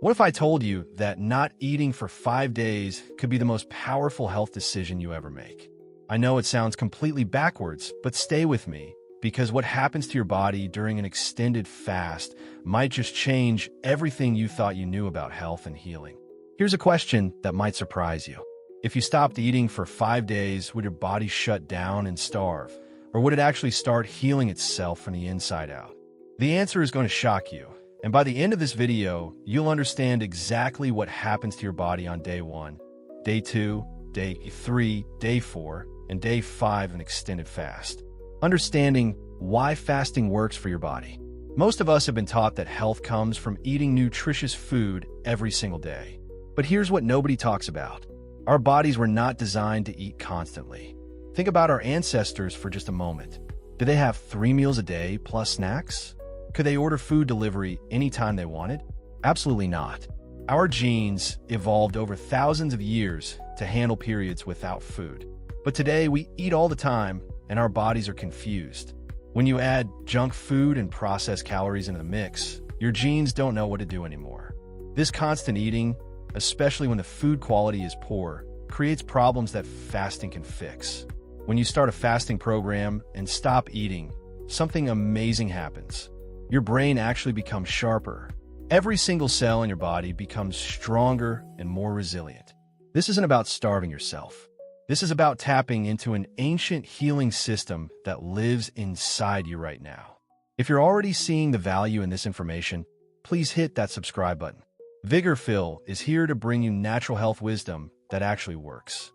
What if I told you that not eating for 5 days could be the most powerful health decision you ever make? I know it sounds completely backwards, but stay with me, because what happens to your body during an extended fast might just change everything you thought you knew about health and healing. Here's a question that might surprise you. If you stopped eating for 5 days, would your body shut down and starve? Or would it actually start healing itself from the inside out? The answer is going to shock you. And by the end of this video, you'll understand exactly what happens to your body on day 1, day 2, day 3, day 4, and day 5 of an extended fast. Understanding why fasting works for your body. Most of us have been taught that health comes from eating nutritious food every single day. But here's what nobody talks about. Our bodies were not designed to eat constantly. Think about our ancestors for just a moment. Did they have 3 meals a day plus snacks? Could they order food delivery anytime they wanted? Absolutely not. Our genes evolved over thousands of years to handle periods without food. But today we eat all the time and our bodies are confused. When you add junk food and processed calories into the mix, your genes don't know what to do anymore. This constant eating, especially when the food quality is poor, creates problems that fasting can fix. When you start a fasting program and stop eating, something amazing happens. Your brain actually becomes sharper. Every single cell in your body becomes stronger and more resilient. This isn't about starving yourself. This is about tapping into an ancient healing system that lives inside you right now. If you're already seeing the value in this information, please hit that subscribe button. VIGORPHIL is here to bring you natural health wisdom that actually works.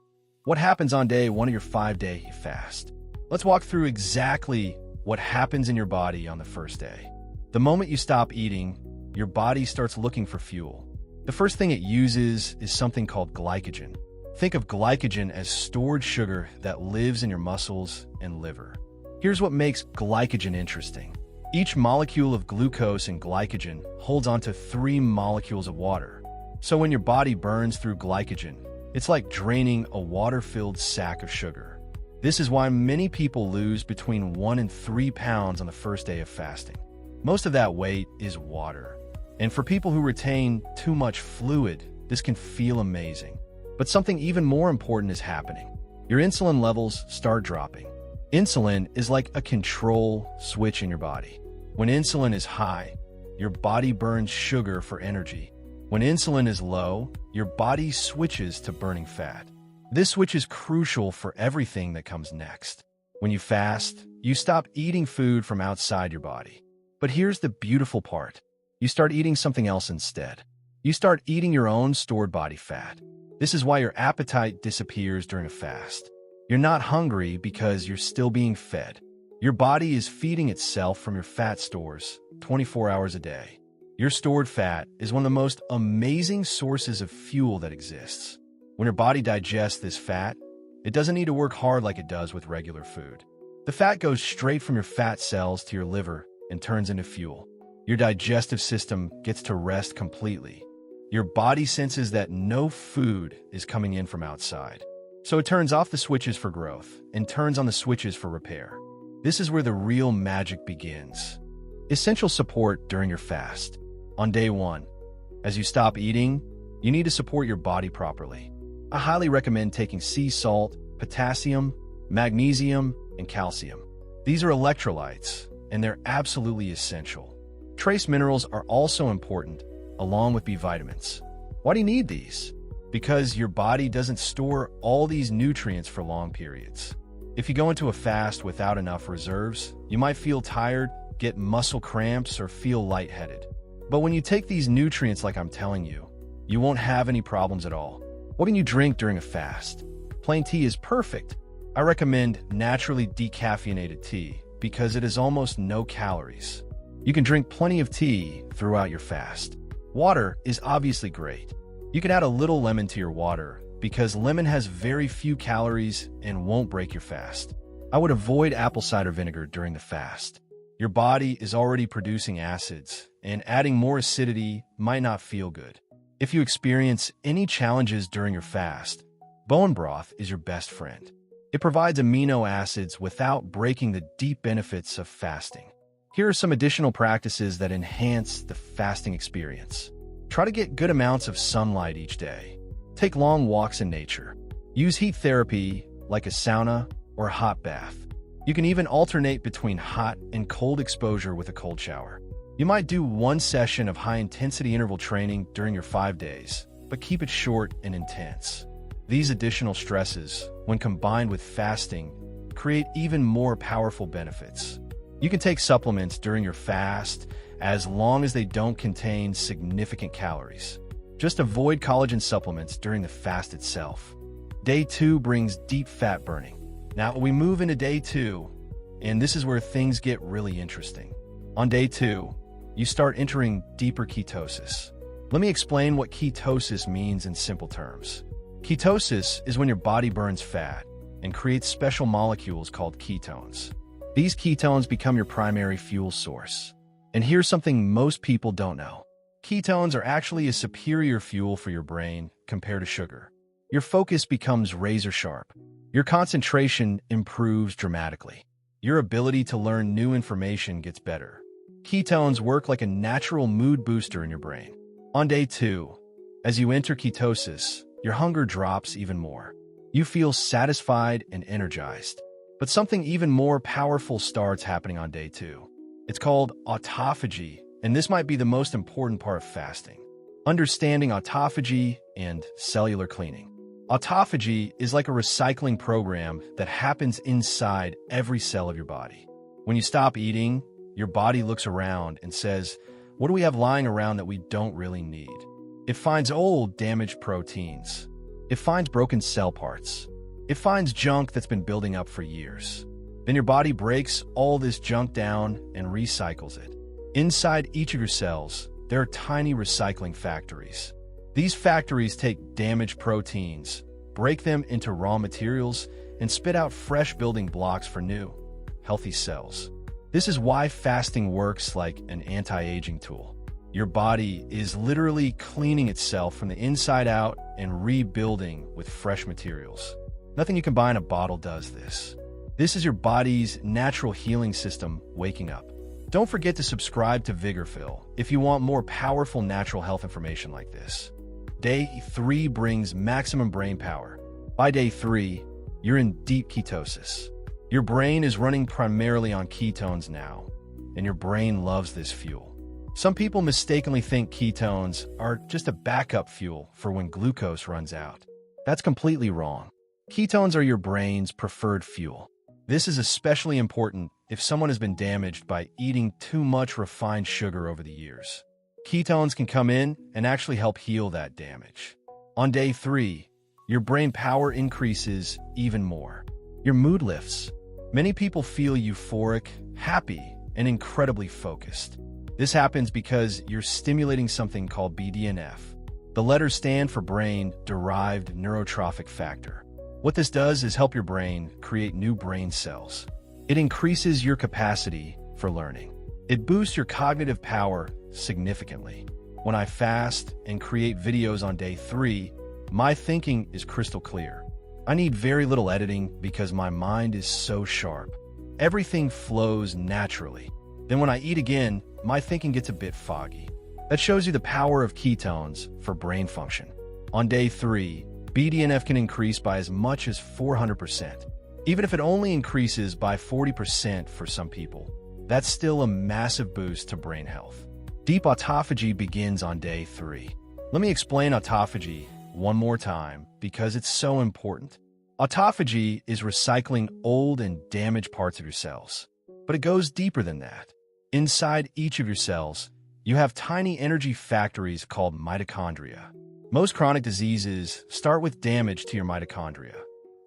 What happens on day 1 of your 5-day fast? Let's walk through exactly what happens in your body on the first day. The moment you stop eating, your body starts looking for fuel. The first thing it uses is something called glycogen. Think of glycogen as stored sugar that lives in your muscles and liver. Here's what makes glycogen interesting. Each molecule of glucose and glycogen holds onto 3 molecules of water. So when your body burns through glycogen, it's like draining a water-filled sack of sugar. This is why many people lose between 1 and 3 pounds on the first day of fasting. Most of that weight is water. And for people who retain too much fluid, this can feel amazing. But something even more important is happening. Your insulin levels start dropping. Insulin is like a control switch in your body. When insulin is high, your body burns sugar for energy. When insulin is low, your body switches to burning fat. This switch is crucial for everything that comes next. When you fast, you stop eating food from outside your body. But here's the beautiful part. You start eating something else instead. You start eating your own stored body fat. This is why your appetite disappears during a fast. You're not hungry because you're still being fed. Your body is feeding itself from your fat stores 24 hours a day. Your stored fat is one of the most amazing sources of fuel that exists. When your body digests this fat, it doesn't need to work hard like it does with regular food. The fat goes straight from your fat cells to your liver and turns into fuel. Your digestive system gets to rest completely. Your body senses that no food is coming in from outside. So it turns off the switches for growth and turns on the switches for repair. This is where the real magic begins. Essential support during your fast. On day 1, as you stop eating, you need to support your body properly. I highly recommend taking sea salt, potassium, magnesium, and calcium. These are electrolytes, and they're absolutely essential. Trace minerals are also important, along with B vitamins. Why do you need these? Because your body doesn't store all these nutrients for long periods. If you go into a fast without enough reserves, you might feel tired, get muscle cramps, or feel lightheaded. But when you take these nutrients like I'm telling you, you won't have any problems at all. What can you drink during a fast? Plain tea is perfect. I recommend naturally decaffeinated tea because it has almost no calories. You can drink plenty of tea throughout your fast. Water is obviously great. You can add a little lemon to your water because lemon has very few calories and won't break your fast. I would avoid apple cider vinegar during the fast. Your body is already producing acids, and adding more acidity might not feel good. If you experience any challenges during your fast, bone broth is your best friend. It provides amino acids without breaking the deep benefits of fasting. Here are some additional practices that enhance the fasting experience. Try to get good amounts of sunlight each day. Take long walks in nature. Use heat therapy like a sauna or a hot bath. You can even alternate between hot and cold exposure with a cold shower. You might do one session of high-intensity interval training during your 5 days, but keep it short and intense. These additional stresses, when combined with fasting, create even more powerful benefits. You can take supplements during your fast as long as they don't contain significant calories. Just avoid collagen supplements during the fast itself. Day 2 brings deep fat burning. Now we move into day 2, and this is where things get really interesting. On day 2, you start entering deeper ketosis. Let me explain what ketosis means in simple terms. Ketosis is when your body burns fat and creates special molecules called ketones. These ketones become your primary fuel source. And here's something most people don't know. Ketones are actually a superior fuel for your brain compared to sugar. Your focus becomes razor sharp. Your concentration improves dramatically. Your ability to learn new information gets better. Ketones work like a natural mood booster in your brain. On day 2, as you enter ketosis, your hunger drops even more. You feel satisfied and energized. But something even more powerful starts happening on day 2. It's called autophagy, and this might be the most important part of fasting. Understanding autophagy and cellular cleaning. Autophagy is like a recycling program that happens inside every cell of your body. When you stop eating, your body looks around and says, what do we have lying around that we don't really need? It finds old, damaged proteins. It finds broken cell parts. It finds junk that's been building up for years. Then your body breaks all this junk down and recycles it. Inside each of your cells, there are tiny recycling factories. These factories take damaged proteins, break them into raw materials, and spit out fresh building blocks for new, healthy cells. This is why fasting works like an anti-aging tool. Your body is literally cleaning itself from the inside out and rebuilding with fresh materials. Nothing you can buy in a bottle does this. This is your body's natural healing system waking up. Don't forget to subscribe to VIGORPHIL if you want more powerful natural health information like this. Day 3 brings maximum brain power. By day 3, you're in deep ketosis. Your brain is running primarily on ketones now, and your brain loves this fuel. Some people mistakenly think ketones are just a backup fuel for when glucose runs out. That's completely wrong. Ketones are your brain's preferred fuel. This is especially important if someone has been damaged by eating too much refined sugar over the years. Ketones can come in and actually help heal that damage. On day 3, your brain power increases even more. Your mood lifts. Many people feel euphoric, happy, and incredibly focused. This happens because you're stimulating something called BDNF. The letters stand for brain-derived neurotrophic factor. What this does is help your brain create new brain cells. It increases your capacity for learning. It boosts your cognitive power significantly. When I fast and create videos on day 3, my thinking is crystal clear. I need very little editing because my mind is so sharp. Everything flows naturally. Then when I eat again, my thinking gets a bit foggy. That shows you the power of ketones for brain function. On day 3, BDNF can increase by as much as 400%. Even if it only increases by 40% for some people, that's still a massive boost to brain health. Deep autophagy begins on day 3. Let me explain autophagy one more time because it's so important. Autophagy is recycling old and damaged parts of your cells, but it goes deeper than that. Inside each of your cells, you have tiny energy factories called mitochondria. Most chronic diseases start with damage to your mitochondria.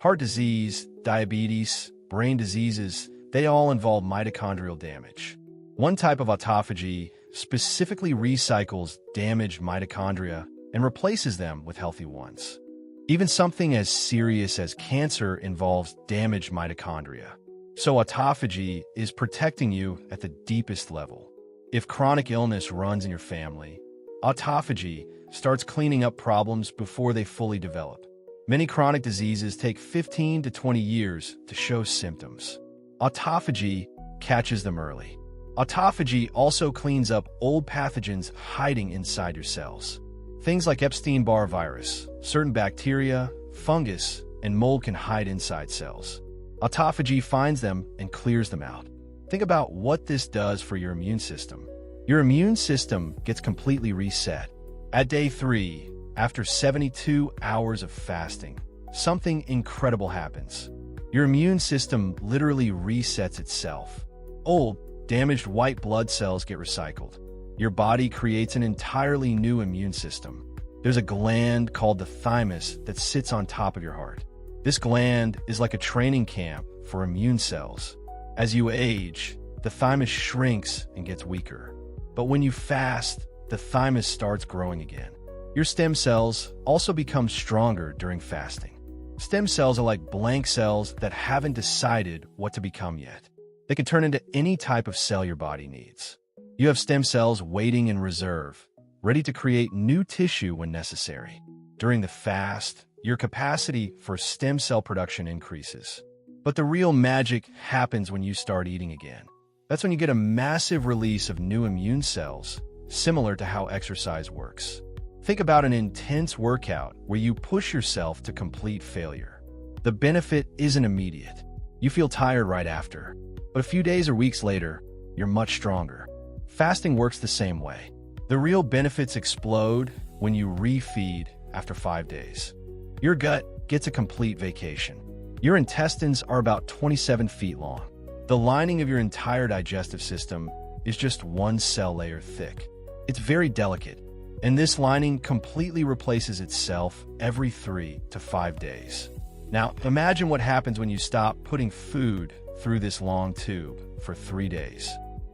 Heart disease, diabetes, brain diseases, they all involve mitochondrial damage. One type of autophagy specifically recycles damaged mitochondria and replaces them with healthy ones. Even something as serious as cancer involves damaged mitochondria. So autophagy is protecting you at the deepest level. If chronic illness runs in your family, autophagy starts cleaning up problems before they fully develop. Many chronic diseases take 15 to 20 years to show symptoms. Autophagy catches them early. Autophagy also cleans up old pathogens hiding inside your cells. Things like Epstein-Barr virus, certain bacteria, fungus, and mold can hide inside cells. Autophagy finds them and clears them out. Think about what this does for your immune system. Your immune system gets completely reset. At day 3, after 72 hours of fasting, something incredible happens. Your immune system literally resets itself. Old, damaged white blood cells get recycled. Your body creates an entirely new immune system. There's a gland called the thymus that sits on top of your heart. This gland is like a training camp for immune cells. As you age, the thymus shrinks and gets weaker. But when you fast, the thymus starts growing again. Your stem cells also become stronger during fasting. Stem cells are like blank cells that haven't decided what to become yet. They can turn into any type of cell your body needs. You have stem cells waiting in reserve, ready to create new tissue when necessary. During the fast, your capacity for stem cell production increases. But the real magic happens when you start eating again. That's when you get a massive release of new immune cells, similar to how exercise works. Think about an intense workout where you push yourself to complete failure. The benefit isn't immediate. You feel tired right after. But a few days or weeks later, you're much stronger. Fasting works the same way. The real benefits explode when you refeed after 5 days. Your gut gets a complete vacation. Your intestines are about 27 feet long. The lining of your entire digestive system is just one cell layer thick. It's very delicate, and this lining completely replaces itself every 3 to 5 days. Now, imagine what happens when you stop putting food through this long tube for 3 days.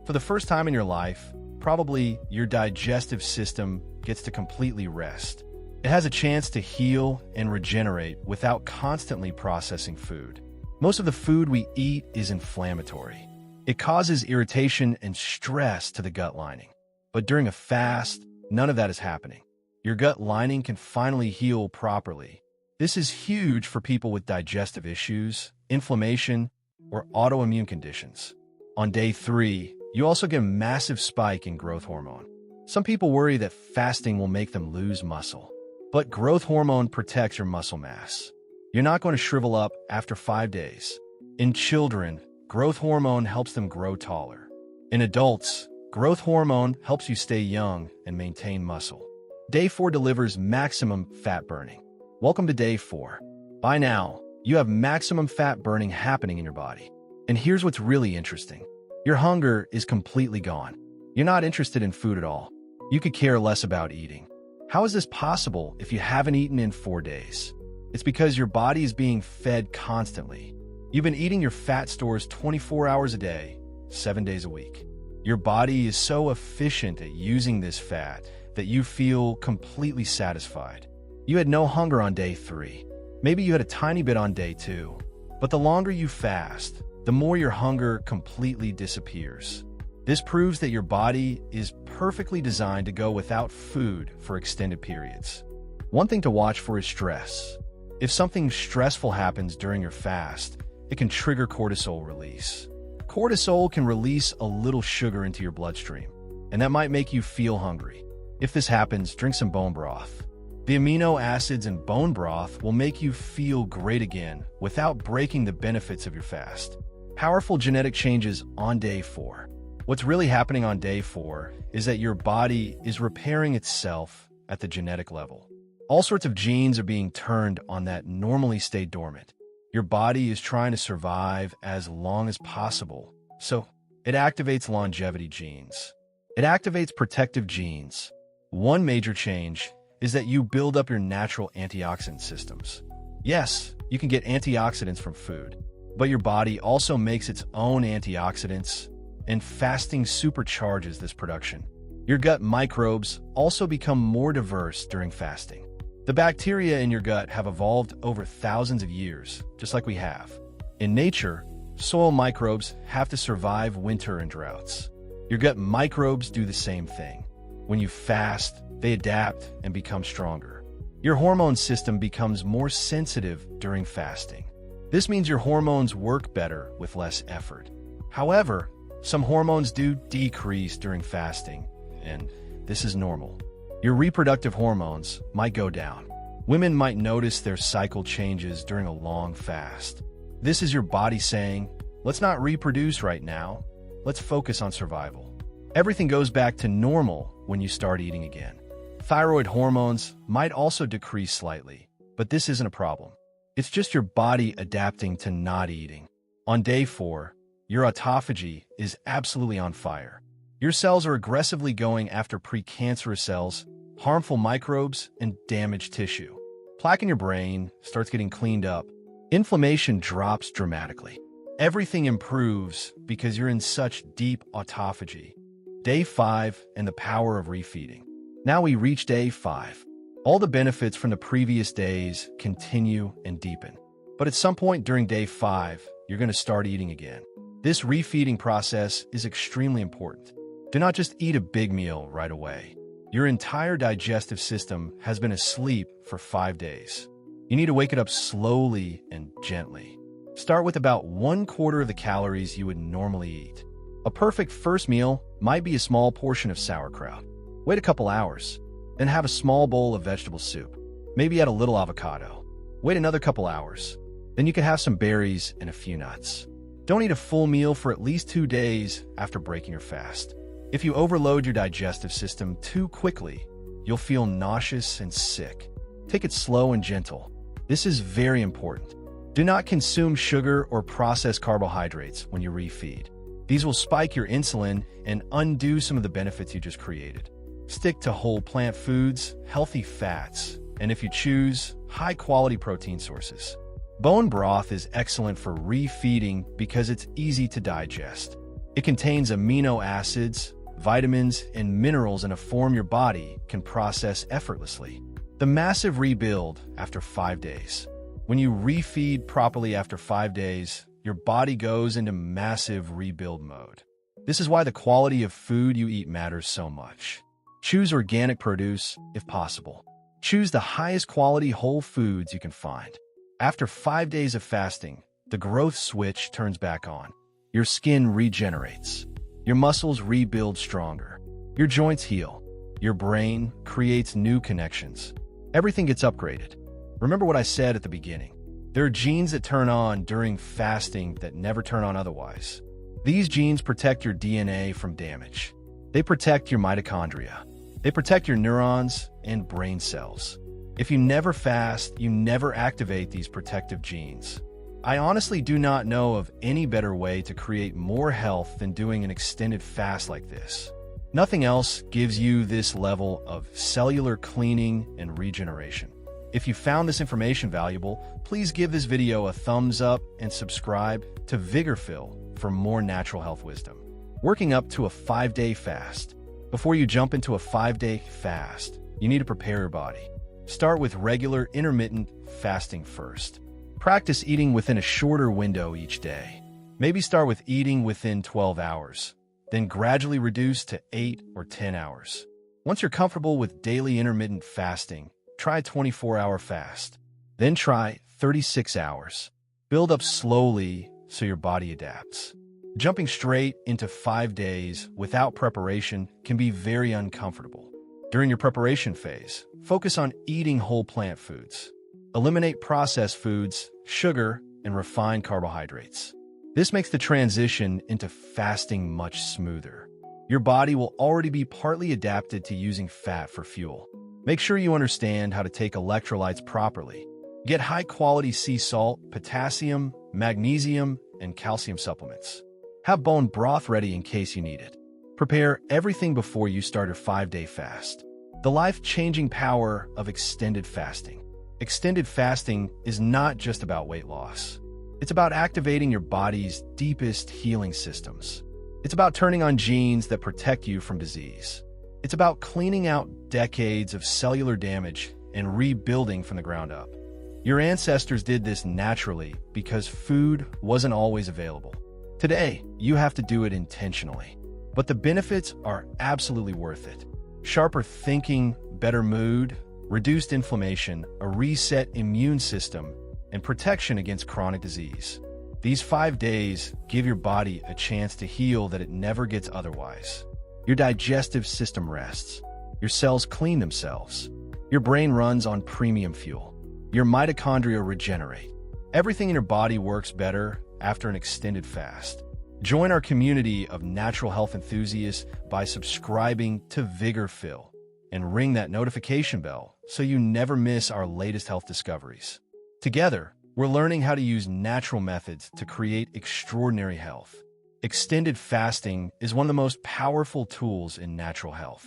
For the first time in your life, probably your digestive system gets to completely rest. It has a chance to heal and regenerate without constantly processing food. Most of the food we eat is inflammatory. It causes irritation and stress to the gut lining. But during a fast, none of that is happening. Your gut lining can finally heal properly. This is huge for people with digestive issues, inflammation, or autoimmune conditions. On day 3, you also get a massive spike in growth hormone. Some people worry that fasting will make them lose muscle. But growth hormone protects your muscle mass. You're not going to shrivel up after 5 days. In children, growth hormone helps them grow taller. In adults, growth hormone helps you stay young and maintain muscle. Day 4 delivers maximum fat burning. Welcome to day 4. By now, you have maximum fat burning happening in your body. And here's what's really interesting. Your hunger is completely gone. You're not interested in food at all. You could care less about eating. How is this possible if you haven't eaten in 4 days? It's because your body is being fed constantly. You've been eating your fat stores 24 hours a day, 7 days a week. Your body is so efficient at using this fat that you feel completely satisfied. You had no hunger on day 3. Maybe you had a tiny bit on day 2. But the longer you fast, the more your hunger completely disappears. This proves that your body is perfectly designed to go without food for extended periods. One thing to watch for is stress. If something stressful happens during your fast, it can trigger cortisol release. Cortisol can release a little sugar into your bloodstream, and that might make you feel hungry. If this happens, drink some bone broth. The amino acids in bone broth will make you feel great again without breaking the benefits of your fast. Powerful genetic changes on day 4. What's really happening on day 4 is that your body is repairing itself at the genetic level. All sorts of genes are being turned on that normally stay dormant. Your body is trying to survive as long as possible, so it activates longevity genes. It activates protective genes. One major change is that you build up your natural antioxidant systems. Yes, you can get antioxidants from food, but your body also makes its own antioxidants, and fasting supercharges this production. Your gut microbes also become more diverse during fasting. The bacteria in your gut have evolved over thousands of years, just like we have. In nature, soil microbes have to survive winter and droughts. Your gut microbes do the same thing. When you fast, they adapt and become stronger. Your hormone system becomes more sensitive during fasting. This means your hormones work better with less effort. However, some hormones do decrease during fasting, and this is normal. Your reproductive hormones might go down. Women might notice their cycle changes during a long fast. This is your body saying, let's not reproduce right now. Let's focus on survival. Everything goes back to normal when you start eating again. Thyroid hormones might also decrease slightly, but this isn't a problem. It's just your body adapting to not eating. On day 4, your autophagy is absolutely on fire. Your cells are aggressively going after precancerous cells, harmful microbes, and damaged tissue. Plaque in your brain starts getting cleaned up. Inflammation drops dramatically. Everything improves because you're in such deep autophagy. Day 5 and the power of refeeding. Now we reach day 5. All the benefits from the previous days continue and deepen. But at some point during day 5, you're going to start eating again. This refeeding process is extremely important. Do not just eat a big meal right away. Your entire digestive system has been asleep for 5 days. You need to wake it up slowly and gently. Start with about 1/4 of the calories you would normally eat. A perfect first meal might be a small portion of sauerkraut. Wait a couple hours, then have a small bowl of vegetable soup. Maybe add a little avocado. Wait another couple hours, then you can have some berries and a few nuts. Don't eat a full meal for at least 2 days after breaking your fast. If you overload your digestive system too quickly, you'll feel nauseous and sick. Take it slow and gentle. This is very important. Do not consume sugar or processed carbohydrates when you refeed. These will spike your insulin and undo some of the benefits you just created. Stick to whole plant foods, healthy fats, and if you choose, high-quality protein sources. Bone broth is excellent for refeeding because it's easy to digest. It contains amino acids, vitamins, and minerals in a form your body can process effortlessly. The massive rebuild after 5 days. When you refeed properly after 5 days, your body goes into massive rebuild mode. This is why the quality of food you eat matters so much. Choose organic produce if possible. Choose the highest quality whole foods you can find. After 5 days of fasting, the growth switch turns back on. Your skin regenerates. Your muscles rebuild stronger. Your joints heal. Your brain creates new connections. Everything gets upgraded. Remember what I said at the beginning. There are genes that turn on during fasting that never turn on otherwise. These genes protect your DNA from damage. They protect your mitochondria. They protect your neurons and brain cells. If you never fast, you never activate these protective genes. I honestly do not know of any better way to create more health than doing an extended fast like this. Nothing else gives you this level of cellular cleaning and regeneration. If you found this information valuable, please give this video a thumbs up and subscribe to VIGORPHIL for more natural health wisdom. Working up to a 5-day fast. Before you jump into a 5-day fast, you need to prepare your body. Start with regular intermittent fasting first. Practice eating within a shorter window each day. Maybe start with eating within 12 hours, then gradually reduce to 8 or 10 hours. Once you're comfortable with daily intermittent fasting, try a 24-hour fast. Then try 36 hours. Build up slowly so your body adapts. Jumping straight into 5 days without preparation can be very uncomfortable. During your preparation phase, focus on eating whole plant foods. Eliminate processed foods, sugar, and refined carbohydrates. This makes the transition into fasting much smoother. Your body will already be partly adapted to using fat for fuel. Make sure you understand how to take electrolytes properly. Get high-quality sea salt, potassium, magnesium, and calcium supplements. Have bone broth ready in case you need it. Prepare everything before you start a 5-day fast. The life-changing power of extended fasting. Extended fasting is not just about weight loss. It's about activating your body's deepest healing systems. It's about turning on genes that protect you from disease. It's about cleaning out decades of cellular damage and rebuilding from the ground up. Your ancestors did this naturally because food wasn't always available. Today, you have to do it intentionally. But the benefits are absolutely worth it. Sharper thinking, better mood, reduced inflammation, a reset immune system, and protection against chronic disease. These 5 days give your body a chance to heal that it never gets otherwise. Your digestive system rests. Your cells clean themselves. Your brain runs on premium fuel. Your mitochondria regenerate. Everything in your body works better after an extended fast. Join our community of natural health enthusiasts by subscribing to VIGORPHIL and ring that notification bell so you never miss our latest health discoveries. Together, we're learning how to use natural methods to create extraordinary health. Extended fasting is one of the most powerful tools in natural health.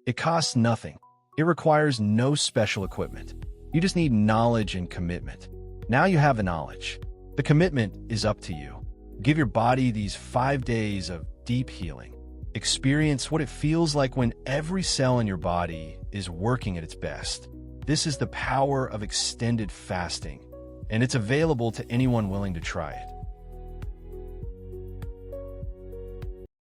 It costs nothing. It requires no special equipment. You just need knowledge and commitment. Now you have the knowledge. The commitment is up to you. Give your body these 5 days of deep healing. Experience what it feels like when every cell in your body is working at its best. This is the power of extended fasting, and it's available to anyone willing to try it.